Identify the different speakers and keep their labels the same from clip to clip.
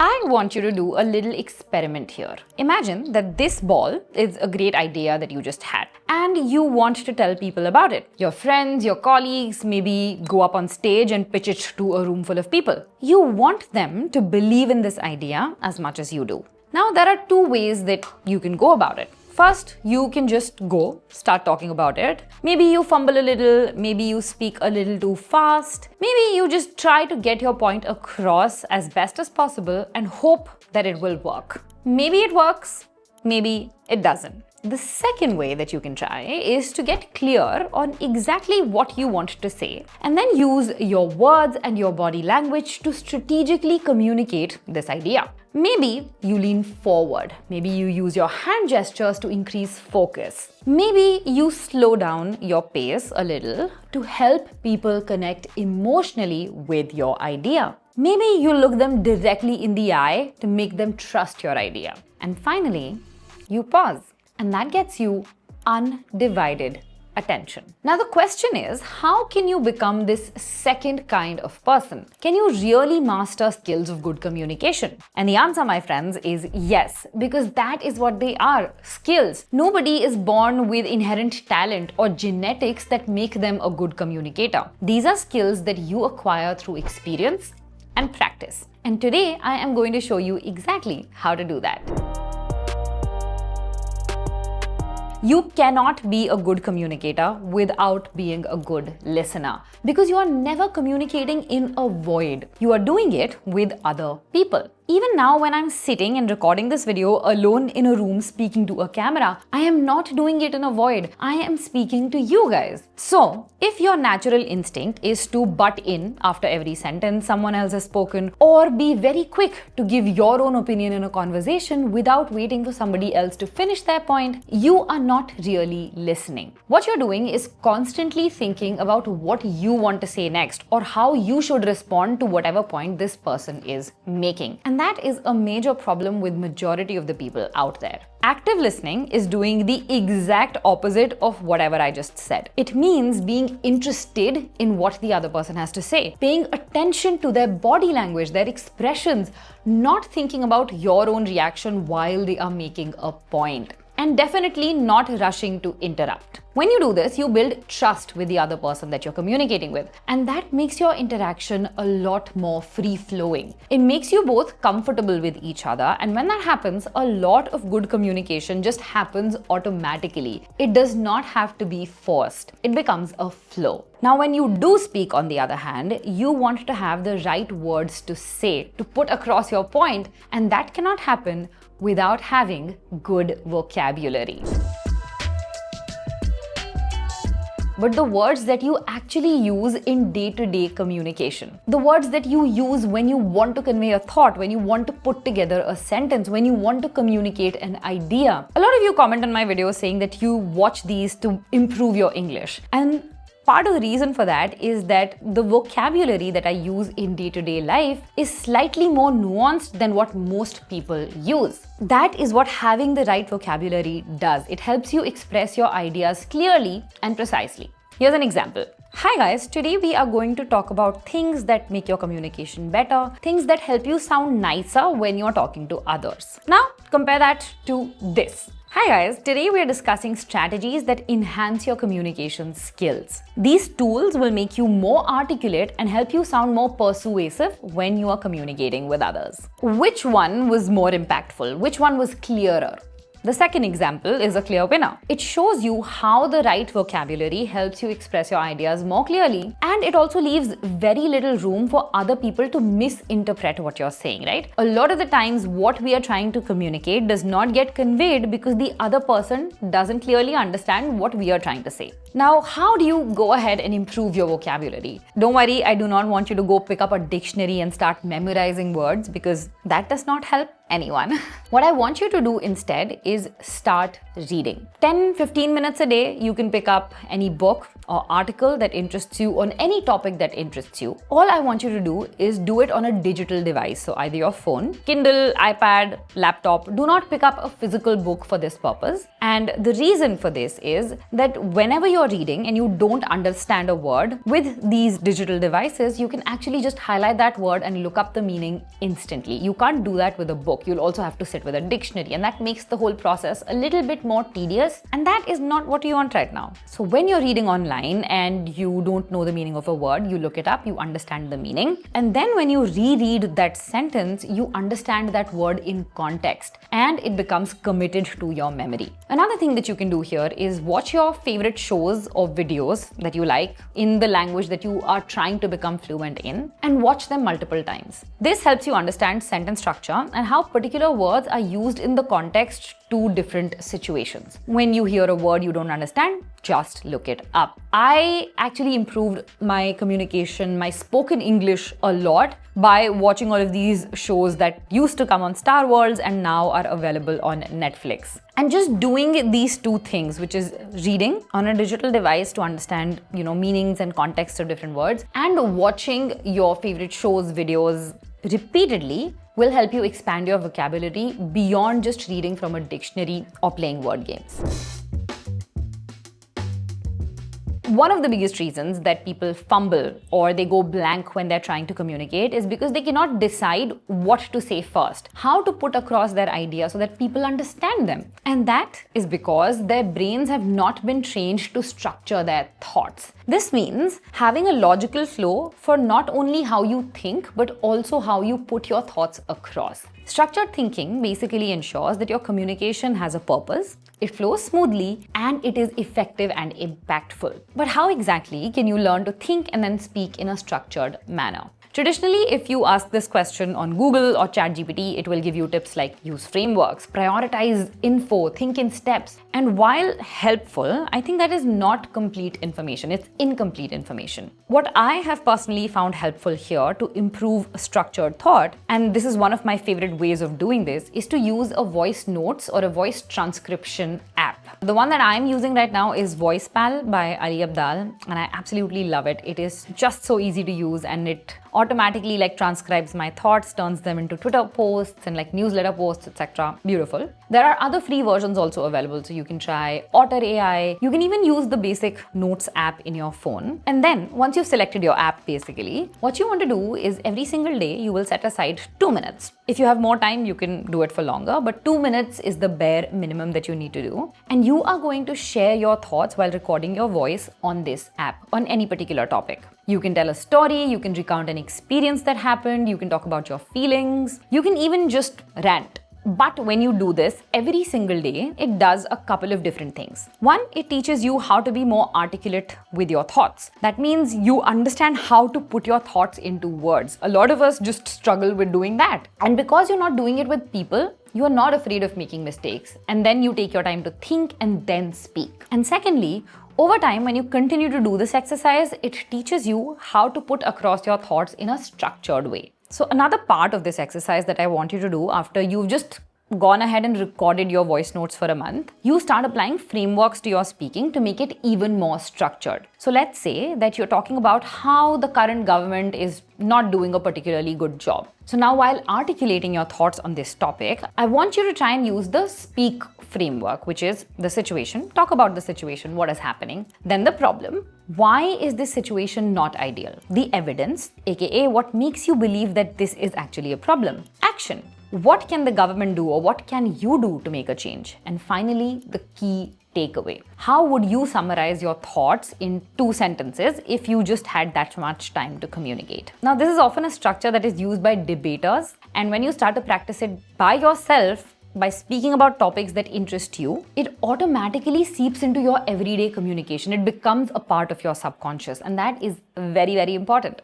Speaker 1: I want you to do a little experiment here. Imagine that this ball is a great idea that you just had and you want to tell people about it. Your friends, your colleagues, maybe go up on stage and pitch it to a room full of people. You want them to believe in this idea as much as you do. Now, there are two ways that you can go about it. First, you can just start talking about it. Maybe you fumble a little, maybe you speak a little too fast. Maybe you just try to get your point across as best as possible and hope that it will work. Maybe it works, maybe it doesn't. The second way that you can try is to get clear on exactly what you want to say and then use your words and your body language to strategically communicate this idea. Maybe you lean forward. Maybe you use your hand gestures to increase focus. Maybe you slow down your pace a little to help people connect emotionally with your idea. Maybe you look them directly in the eye to make them trust your idea. And finally, you pause. And that gets you undivided attention. Now the question is, how can you become this second kind of person? Can you really master skills of good communication? And the answer, my friends, is yes, because that is what they are, skills. Nobody is born with inherent talent or genetics that make them a good communicator. These are skills that you acquire through experience and practice. And today I am going to show you exactly how to do that. You cannot be a good communicator without being a good listener because you are never communicating in a void. You are doing it with other people. Even now when I'm sitting and recording this video alone in a room speaking to a camera, I am not doing it in a void. I am speaking to you guys. So, if your natural instinct is to butt in after every sentence someone else has spoken or be very quick to give your own opinion in a conversation without waiting for somebody else to finish their point, you are not really listening. What you're doing is constantly thinking about what you want to say next or how you should respond to whatever point this person is making. And that is a major problem with majority of the people out there. Active listening is doing the exact opposite of whatever I just said. It means being interested in what the other person has to say, paying attention to their body language, their expressions, not thinking about your own reaction while they are making a point. And definitely not rushing to interrupt. When you do this, you build trust with the other person that you're communicating with, and that makes your interaction a lot more free-flowing. It makes you both comfortable with each other, and when that happens, a lot of good communication just happens automatically. It does not have to be forced. It becomes a flow. Now, when you do speak, on the other hand, you want to have the right words to say, to put across your point, and that cannot happen without having good vocabulary. But the words that you actually use in day-to-day communication, the words that you use when you want to convey a thought, when you want to put together a sentence, when you want to communicate an idea. A lot of you comment on my videos saying that you watch these to improve your English. And part of the reason for that is that the vocabulary that I use in day-to-day life is slightly more nuanced than what most people use. That is what having the right vocabulary does. It helps you express your ideas clearly and precisely. Here's an example. Hi guys, today we are going to talk about things that make your communication better, things that help you sound nicer when you're talking to others. Now, compare that to this. Hi guys, today we are discussing strategies that enhance your communication skills. These tools will make you more articulate and help you sound more persuasive when you are communicating with others. Which one was more impactful? Which one was clearer? The second example is a clear winner. It shows you how the right vocabulary helps you express your ideas more clearly, and it also leaves very little room for other people to misinterpret what you're saying, right? A lot of the times what we are trying to communicate does not get conveyed because the other person doesn't clearly understand what we are trying to say. Now, how do you go ahead and improve your vocabulary? Don't worry, I do not want you to go pick up a dictionary and start memorizing words because that does not help anyone. What I want you to do instead is start reading. 10-15 minutes a day, you can pick up any book or article that interests you on any topic that interests you, all I want you to do is do it on a digital device. So either your phone, Kindle, iPad, laptop. Do not pick up a physical book for this purpose. And the reason for this is that whenever you're reading and you don't understand a word, with these digital devices, you can actually just highlight that word and look up the meaning instantly. You can't do that with a book. You'll also have to sit with a dictionary, and that makes the whole process a little bit more tedious, and that is not what you want right now. So when you're reading online and you don't know the meaning of a word, you look it up, you understand the meaning, and then when you reread that sentence, you understand that word in context, and it becomes committed to your memory. Another thing that you can do here is watch your favorite shows or videos that you like in the language that you are trying to become fluent in, and watch them multiple times. This helps you understand sentence structure and how particular words are used in the context to different situations. When you hear a word you don't understand, just look it up. I actually improved my communication, my spoken English a lot by watching all of these shows that used to come on Star Wars and now are available on Netflix. And just doing these two things, which is reading on a digital device to understand, meanings and context of different words, and watching your favorite shows, videos repeatedly, will help you expand your vocabulary beyond just reading from a dictionary or playing word games. One of the biggest reasons that people fumble or they go blank when they're trying to communicate is because they cannot decide what to say first, how to put across their idea so that people understand them. And that is because their brains have not been trained to structure their thoughts. This means having a logical flow for not only how you think, but also how you put your thoughts across. Structured thinking basically ensures that your communication has a purpose, it flows smoothly, and it is effective and impactful. But how exactly can you learn to think and then speak in a structured manner? Traditionally, if you ask this question on Google or ChatGPT, it will give you tips like use frameworks, prioritize info, think in steps. And while helpful, I think that is not complete information. It's incomplete information. What I have personally found helpful here to improve structured thought, and this is one of my favorite ways of doing this, is to use a voice notes or a voice transcription app. The one that I'm using right now is VoicePal by Ali Abdal, and I absolutely love it. It is just so easy to use, and it automatically transcribes my thoughts, turns them into Twitter posts and newsletter posts, etc. Beautiful. There are other free versions also available, so you can try Otter AI. You can even use the basic Notes app in your phone. And then once you've selected your app, basically, what you want to do is every single day you will set aside 2 minutes. If you have more time, you can do it for longer, but 2 minutes is the bare minimum that you need to do. And you are going to share your thoughts while recording your voice on this app, on any particular topic. You can tell a story, you can recount an experience that happened, you can talk about your feelings, you can even just rant. But when you do this every single day, it does a couple of different things. One, it teaches you how to be more articulate with your thoughts. That means you understand how to put your thoughts into words. A lot of us just struggle with doing that. And because you're not doing it with people, you are not afraid of making mistakes. And then you take your time to think and then speak. And secondly, over time, when you continue to do this exercise, it teaches you how to put across your thoughts in a structured way. So another part of this exercise that I want you to do after you've just gone ahead and recorded your voice notes for a month, you start applying frameworks to your speaking to make it even more structured. So let's say that you're talking about how the current government is not doing a particularly good job. So now while articulating your thoughts on this topic, I want you to try and use the speak framework, which is the situation, talk about the situation, what is happening, then the problem, why is this situation not ideal, the evidence, aka what makes you believe that this is actually a problem, action, what can the government do or what can you do to make a change, and finally the key takeaway. How would you summarize your thoughts in 2 sentences if you just had that much time to communicate? Now, this is often a structure that is used by debaters, and when you start to practice it by yourself, by speaking about topics that interest you, it automatically seeps into your everyday communication. It becomes a part of your subconscious, and that is very, very important.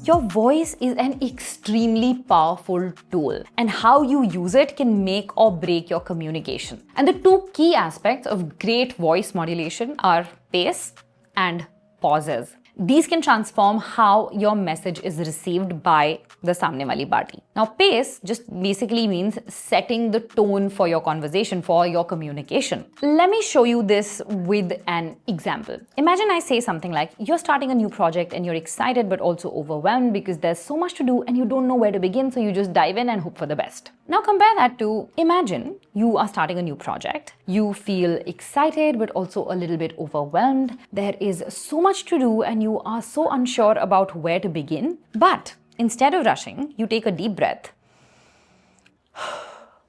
Speaker 1: Your voice is an extremely powerful tool, and how you use it can make or break your communication. And the 2 key aspects of great voice modulation are pace and pauses. These can transform how your message is received by the samne wali party. Now, pace just basically means setting the tone for your conversation, for your communication. Let me show you this with an example. Imagine I say something like, you're starting a new project and you're excited but also overwhelmed because there's so much to do and you don't know where to begin, so you just dive in and hope for the best. Now compare that to, imagine you are starting a new project. You feel excited but also a little bit overwhelmed. There is so much to do and you are so unsure about where to begin. But instead of rushing, you take a deep breath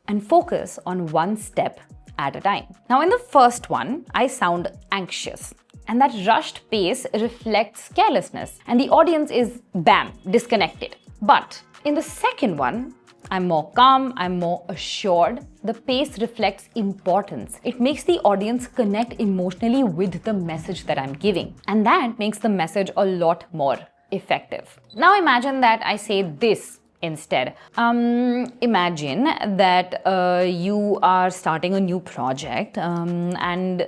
Speaker 1: and focus on one step at a time. Now in the first one, I sound anxious. And that rushed pace reflects carelessness. And the audience is, bam, disconnected. But in the second one, I'm more calm, I'm more assured. The pace reflects importance. It makes the audience connect emotionally with the message that I'm giving. And that makes the message a lot more effective. Now imagine that I say this instead. Imagine that you are starting a new project and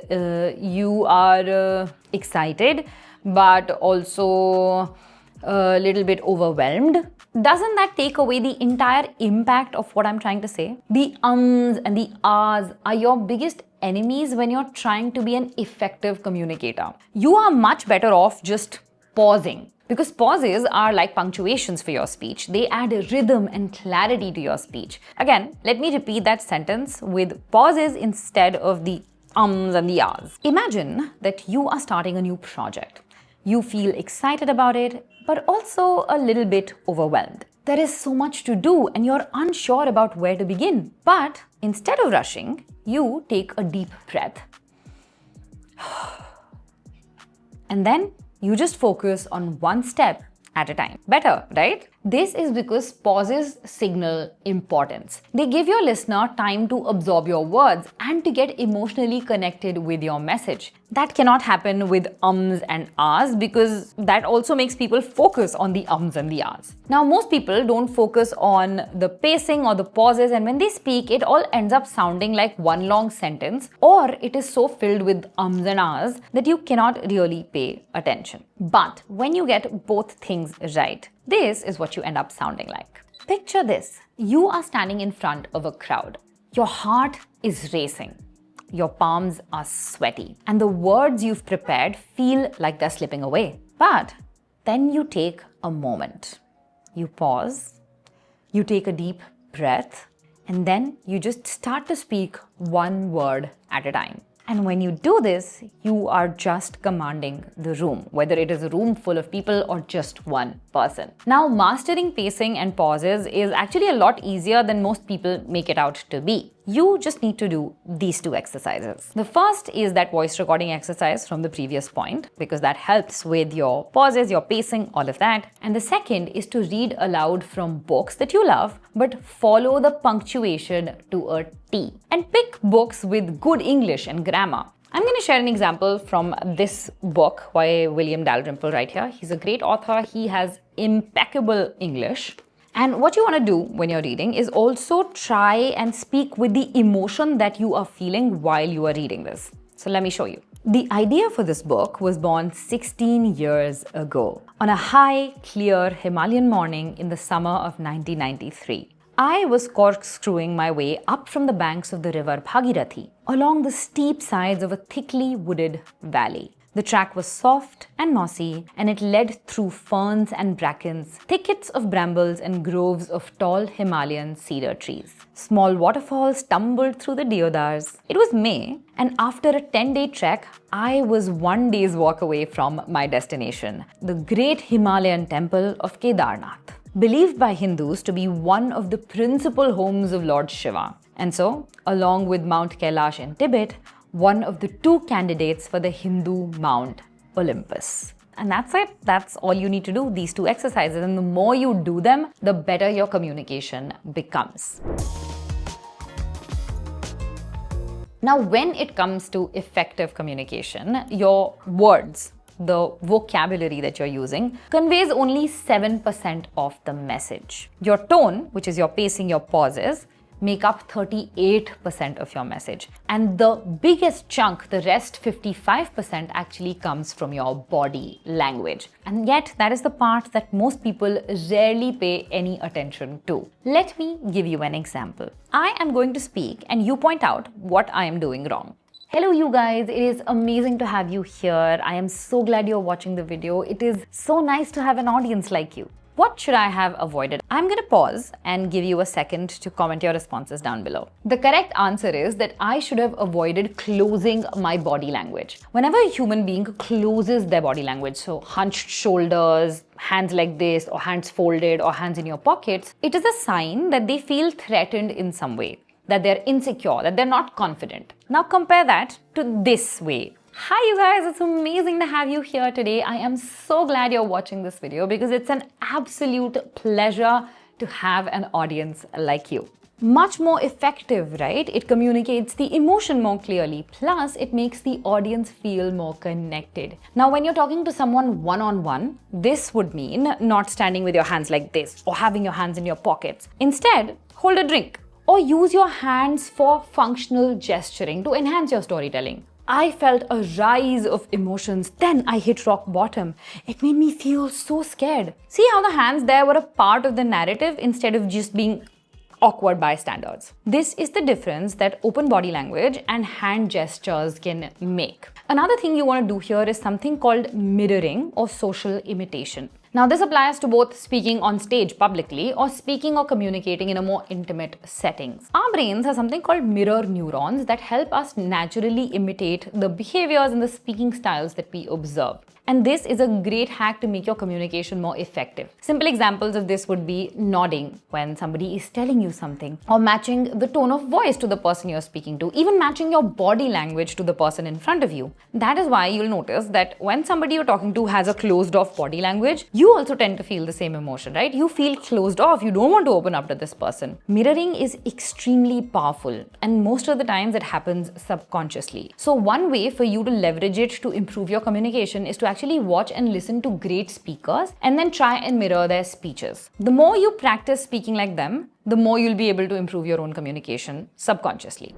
Speaker 1: you are excited but also a little bit overwhelmed. Doesn't that take away the entire impact of what I'm trying to say? The ums and the ahs are your biggest enemies when you're trying to be an effective communicator. You are much better off just pausing, because pauses are like punctuations for your speech. They add rhythm and clarity to your speech. Again, let me repeat that sentence with pauses instead of the ums and the ahs. Imagine that you are starting a new project. You feel excited about it, but also a little bit overwhelmed. There is so much to do and you're unsure about where to begin. But instead of rushing, you take a deep breath. And then you just focus on one step at a time. Better, right? This is because pauses signal importance. They give your listener time to absorb your words and to get emotionally connected with your message. That cannot happen with ums and ahs, because that also makes people focus on the ums and the ahs. Now, most people don't focus on the pacing or the pauses, and when they speak, it all ends up sounding like one long sentence, or it is so filled with ums and ahs that you cannot really pay attention. But when you get both things right, this is what you end up sounding like. Picture this. You are standing in front of a crowd. Your heart is racing. Your palms are sweaty. And the words you've prepared feel like they're slipping away. But then you take a moment. You pause. You take a deep breath. And then you just start to speak one word at a time. And when you do this, you are just commanding the room, whether it is a room full of people or just one person. Now, mastering pacing and pauses is actually a lot easier than most people make it out to be. You just need to do these two exercises. The first is that voice recording exercise from the previous point, because that helps with your pauses, your pacing, all of that. And the second is to read aloud from books that you love, but follow the punctuation to a T. And pick books with good English and grammar. I'm going to share an example from this book by William Dalrymple right here. He's a great author. He has impeccable English. And what you want to do when you're reading is also try and speak with the emotion that you are feeling while you are reading this. So let me show you. The idea for this book was born 16 years ago on a high, clear Himalayan morning in the summer of 1993. I was corkscrewing my way up from the banks of the river Bhagirathi along the steep sides of a thickly wooded valley. The track was soft and mossy, and it led through ferns and brackens, thickets of brambles and groves of tall Himalayan cedar trees. Small waterfalls tumbled through the deodars. It was May, and after a 10-day trek, I was one day's walk away from my destination, the great Himalayan temple of Kedarnath, believed by Hindus to be one of the principal homes of Lord Shiva. And so, along with Mount Kailash in Tibet, one of the two candidates for the Hindu Mount Olympus. And that's it. That's all you need to do, these two exercises. And the more you do them, the better your communication becomes. Now, when it comes to effective communication, your words, the vocabulary that you're using, conveys only 7% of the message. Your tone, which is your pacing, your pauses, make up 38% of your message. And the biggest chunk, the rest 55%, actually comes from your body language. And yet, that is the part that most people rarely pay any attention to. Let me give you an example. I am going to speak and you point out what I am doing wrong. Hello you guys, it is amazing to have you here. I am so glad you're watching the video. It is so nice to have an audience like you. What should I have avoided? I'm going to pause and give you a second to comment your responses down below. The correct answer is that I should have avoided closing my body language. Whenever a human being closes their body language, so hunched shoulders, hands like this, or hands folded, or hands in your pockets, it is a sign that they feel threatened in some way, that they're insecure, that they're not confident. Now compare that to this way. Hi you guys, it's amazing to have you here today. I am so glad you're watching this video because it's an absolute pleasure to have an audience like you. Much more effective, right? It communicates the emotion more clearly. Plus, it makes the audience feel more connected. Now, when you're talking to someone one-on-one, this would mean not standing with your hands like this or having your hands in your pockets. Instead, hold a drink or use your hands for functional gesturing to enhance your storytelling. I felt a rise of emotions, then I hit rock bottom. It made me feel so scared. See how the hands there were a part of the narrative instead of just being awkward bystanders. This is the difference that open body language and hand gestures can make. Another thing you want to do here is something called mirroring or social imitation. Now, this applies to both speaking on stage publicly or speaking or communicating in a more intimate settings. Our brains have something called mirror neurons that help us naturally imitate the behaviors and the speaking styles that we observe. And this is a great hack to make your communication more effective. Simple examples of this would be nodding when somebody is telling you something, or matching the tone of voice to the person you're speaking to, even matching your body language to the person in front of you. That is why you'll notice that when somebody you're talking to has a closed off body language, you also tend to feel the same emotion, right? You feel closed off, you don't want to open up to this person. Mirroring is extremely powerful, and most of the times it happens subconsciously. So one way for you to leverage it to improve your communication is to actually watch and listen to great speakers and then try and mirror their speeches. The more you practice speaking like them, the more you'll be able to improve your own communication subconsciously.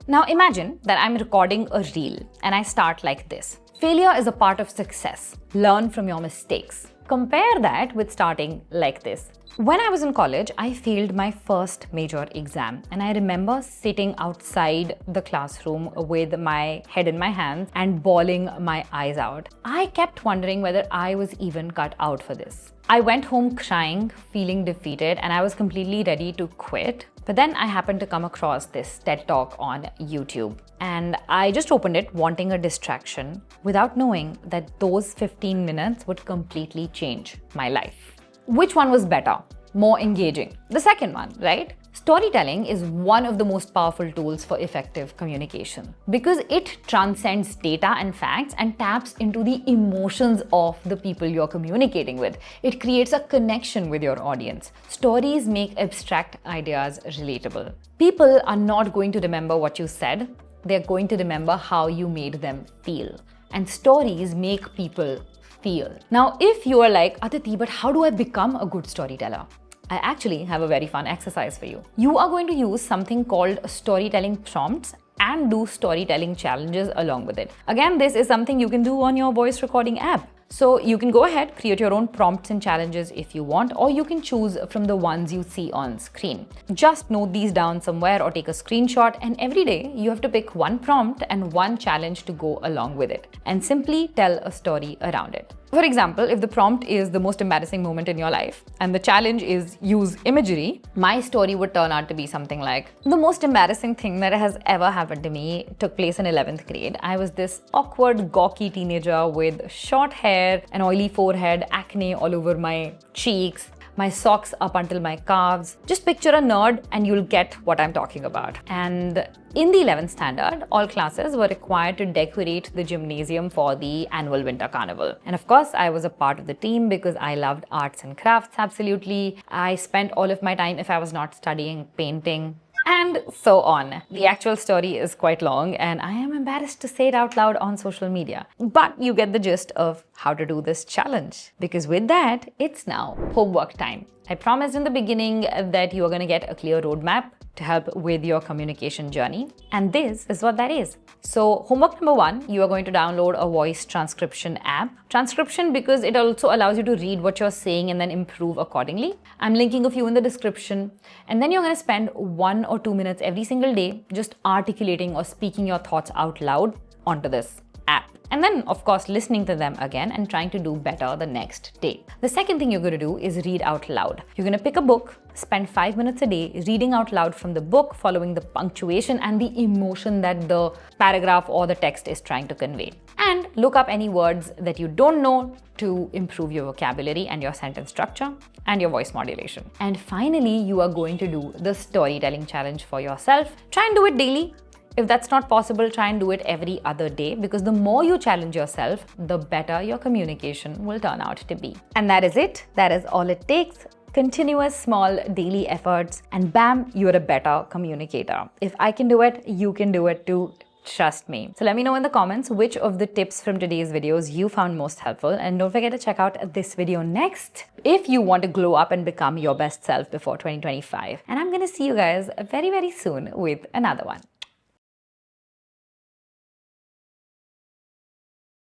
Speaker 1: Now imagine that I'm recording a reel and I start like this. Failure is a part of success. Learn from your mistakes. Compare that with starting like this. When I was in college, I failed my first major exam, and I remember sitting outside the classroom with my head in my hands and bawling my eyes out. I kept wondering whether I was even cut out for this. I went home crying, feeling defeated, and I was completely ready to quit. But then I happened to come across this TED Talk on YouTube, and I just opened it wanting a distraction without knowing that those 15 minutes would completely change my life. Which one was better? More engaging? The second one, right? Storytelling is one of the most powerful tools for effective communication because it transcends data and facts and taps into the emotions of the people you're communicating with. It creates a connection with your audience. Stories make abstract ideas relatable. People are not going to remember what you said, they're going to remember how you made them feel. And stories make people feel. Now, if you are like, Adete, but how do I become a good storyteller? I actually have a very fun exercise for you. You are going to use something called storytelling prompts and do storytelling challenges along with it. Again, this is something you can do on your voice recording app. So you can go ahead, create your own prompts and challenges if you want, or you can choose from the ones you see on screen. Just note these down somewhere or take a screenshot, and every day you have to pick one prompt and one challenge to go along with it and simply tell a story around it. For example, if the prompt is the most embarrassing moment in your life and the challenge is use imagery, my story would turn out to be something like, the most embarrassing thing that has ever happened to me took place in 11th grade. I was this awkward, gawky teenager with short hair, an oily forehead, acne all over my cheeks, my socks up until my calves. Just picture a nerd and you'll get what I'm talking about. And in the 11th standard, all classes were required to decorate the gymnasium for the annual winter carnival. And of course, I was a part of the team because I loved arts and crafts absolutely. I spent all of my time, if I was not studying, painting. And so on. The actual story is quite long and I am embarrassed to say it out loud on social media. But you get the gist of how to do this challenge. Because with that, it's now homework time. I promised in the beginning that you are going to get a clear roadmap to help with your communication journey. And this is what that is. So homework number 1, you are going to download a voice transcription app. Transcription because it also allows you to read what you're saying and then improve accordingly. I'm linking a few in the description. And then you're going to spend 1 or 2 minutes every single day just articulating or speaking your thoughts out loud onto this app. And then, of course, listening to them again and trying to do better the next day. The second thing you're going to do is read out loud. You're going to pick a book, spend 5 minutes a day reading out loud from the book, following the punctuation and the emotion that the paragraph or the text is trying to convey. And look up any words that you don't know to improve your vocabulary and your sentence structure and your voice modulation. And finally, you are going to do the storytelling challenge for yourself. Try and do it daily. If that's not possible, try and do it every other day because the more you challenge yourself, the better your communication will turn out to be. And that is it. That is all it takes. Continuous small daily efforts and bam, you're a better communicator. If I can do it, you can do it too. Trust me. So let me know in the comments which of the tips from today's videos you found most helpful, and don't forget to check out this video next if you want to glow up and become your best self before 2025. And I'm going to see you guys very, very soon with another one.